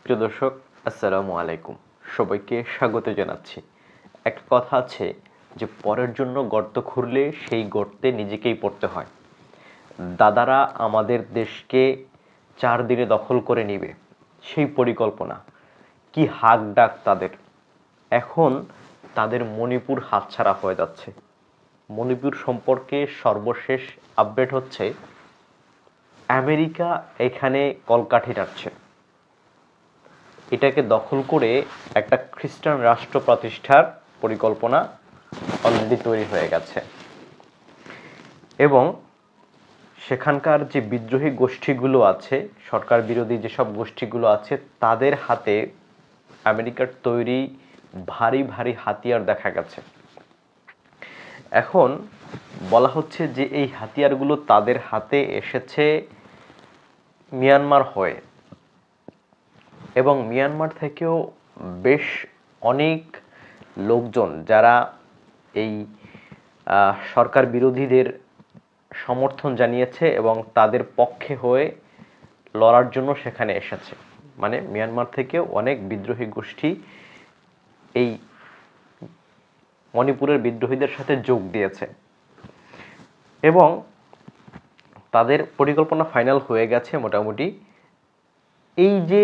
প্রিয় দর্শক, আসসালামু আলাইকুম। সবাইকে স্বাগত জানাচ্ছি। একটা কথা আছে যে পরের জন্য গর্ত খুঁড়লে সেই গর্তে নিজেকেই পড়তে হয়। দাদারা আমাদের দেশকে 4 দিনে দখল করে নিবে, সেই পরিকল্পনা। কি হাক ডাক তাদের! এখন তাদের মণিপুর হাতছাড়া হয়ে যাচ্ছে। মণিপুর সম্পর্কে সর্বশেষ আপডেট হচ্ছে আমেরিকা এখানে কলকাঠি নাড়ছে। এটাকে দখল করে একটা খ্রিস্টান রাষ্ট্র প্রতিষ্ঠার পরিকল্পনা অলরেডি তৈরি হয়ে গেছে এবং সেখানকার যে বিদ্রোহী গোষ্ঠীগুলো আছে, সরকার বিরোধী যেসব গোষ্ঠীগুলো আছে, তাদের হাতে আমেরিকার তৈরি ভারী ভারী হাতিয়ার দেখা গেছে। এখন বলা হচ্ছে যে এই হাতিয়ারগুলো তাদের হাতে এসেছে মিয়ানমার হয়ে, এবং মিয়ানমার থেকেও বেশ অনেক লোকজন যারা এই সরকার বিরোধীদের সমর্থন জানিয়েছে এবং তাদের পক্ষে হয়ে লড়ার জন্য সেখানে এসেছে। মানে মিয়ানমার থেকেও অনেক বিদ্রোহী গোষ্ঠী এই মণিপুরের বিদ্রোহীদের সাথে যোগ দিয়েছে এবং তাদের পরিকল্পনা ফাইনাল হয়ে গেছে মোটামুটি। এই যে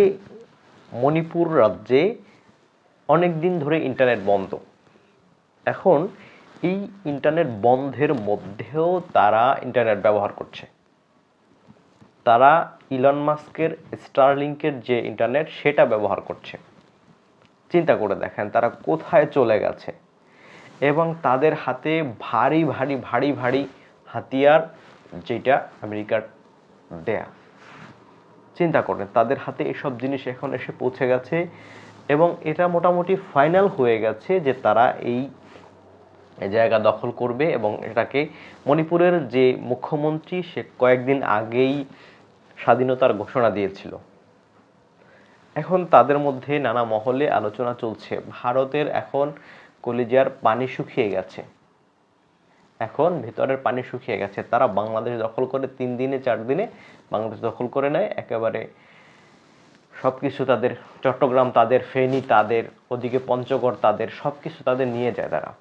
মণিপুর রাজ্যে অনেক দিন ধরে ইন্টারনেট বন্ধ, এখন এই ইন্টারনেট বন্ধের মধ্যেও তারা ইন্টারনেট ব্যবহার করছে। তারা ইলন মাস্কের স্টারলিংকের যে ইন্টারনেট, সেটা ব্যবহার করছে। চিন্তা করে দেখেন তারা কোথায় চলে গেছে। এবং তাদের হাতে ভারী ভারী ভারী ভারী হাতিয়ার, যেটা আমেরিকার দেয়া। চিন্তা করেন তাদের হাতে এসব জিনিস এখন এসে পৌঁছে গেছে এবং এটা মোটামুটি ফাইনাল হয়ে গেছে যে তারা এই জায়গা দখল করবে। এবং এটাকে মণিপুরের যে মুখ্যমন্ত্রী, সে কয়েকদিন আগেই স্বাধীনতার ঘোষণা দিয়েছিল। এখন তাদের মধ্যে নানা মহলে আলোচনা চলছে। ভারতের এখন কলিজার পানি শুকিয়ে গেছে, এখন ভিতরের পানি শুকিয়ে গেছে। তারা বাংলাদেশ দখল করে 3 দিনে 4 দিনে বাংলাদেশ দখল করে নেয় একেবারে। সব কিছু তাদের, চট্টগ্রাম তাদের, ফেনী তাদের, ওদিকে পঞ্চগড় তাদের, সব কিছু তাদের নিয়ে যায় তারা।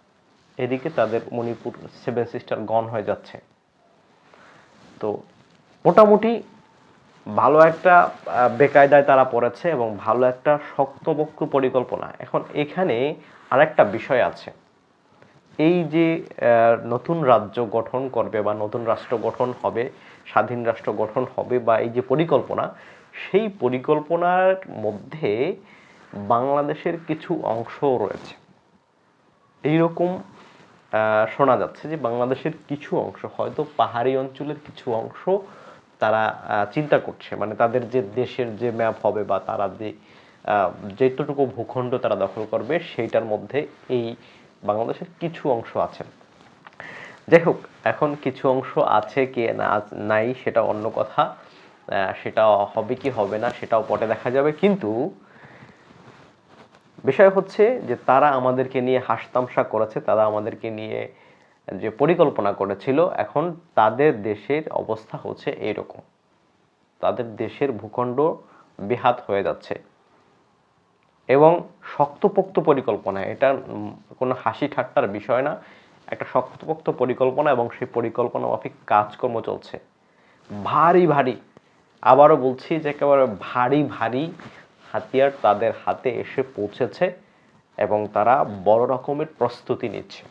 এদিকে তাদের মণিপুর 7 সিস্টার গন হয়ে যাচ্ছে। তো মোটামুটি ভালো একটা বেকায়দায় তারা পড়েছে এবং ভালো একটা শক্তপোক্ত পরিকল্পনা। এখন এখানে আরেকটা বিষয় আছে, এই যে নতুন রাজ্য গঠন করবে বা নতুন রাষ্ট্র গঠন হবে, স্বাধীন রাষ্ট্র গঠন হবে, বা এই যে পরিকল্পনা, সেই পরিকল্পনার মধ্যে বাংলাদেশের কিছু অংশও রয়েছে। এইরকম শোনা যাচ্ছে যে বাংলাদেশের কিছু অংশ, হয়তো পাহাড়ি অঞ্চলের কিছু অংশ তারা চিন্তা করছে, মানে তাদের যে দেশের যে ম্যাপ হবে বা তারা যে যেটুকু ভূখণ্ড তারা দখল করবে, সেইটার মধ্যে এই বাংলাদেশের কিছু অংশ আছে। যাই হোক, এখন কিছু অংশ আছে কি না নাই সেটা অন্য কথা, সেটা হবে কি হবে না সেটাও পরে দেখা যাবে। কিন্তু বিষয় হচ্ছে যে তারা আমাদেরকে নিয়ে হাসতামশা করেছে, তারা আমাদেরকে নিয়ে যে পরিকল্পনা করেছিল, এখন তাদের দেশের অবস্থা হচ্ছে এইরকম। তাদের দেশের ভূখণ্ড বেহাত হয়ে যাচ্ছে এবং শক্তপোক্ত পরিকল্পনা। এটা কোনো হাসি ঠাট্টার বিষয় না, একটা শক্তপোক্ত পরিকল্পনা এবং সেই পরিকল্পনা মাফিক কাজকর্ম চলছে। ভারী ভারী, আবারও বলছি যে একেবারে ভারী ভারী হাতিয়ার তাদের হাতে এসে পৌঁছেছে এবং তারা বড় রকমের প্রস্তুতি নিচ্ছে।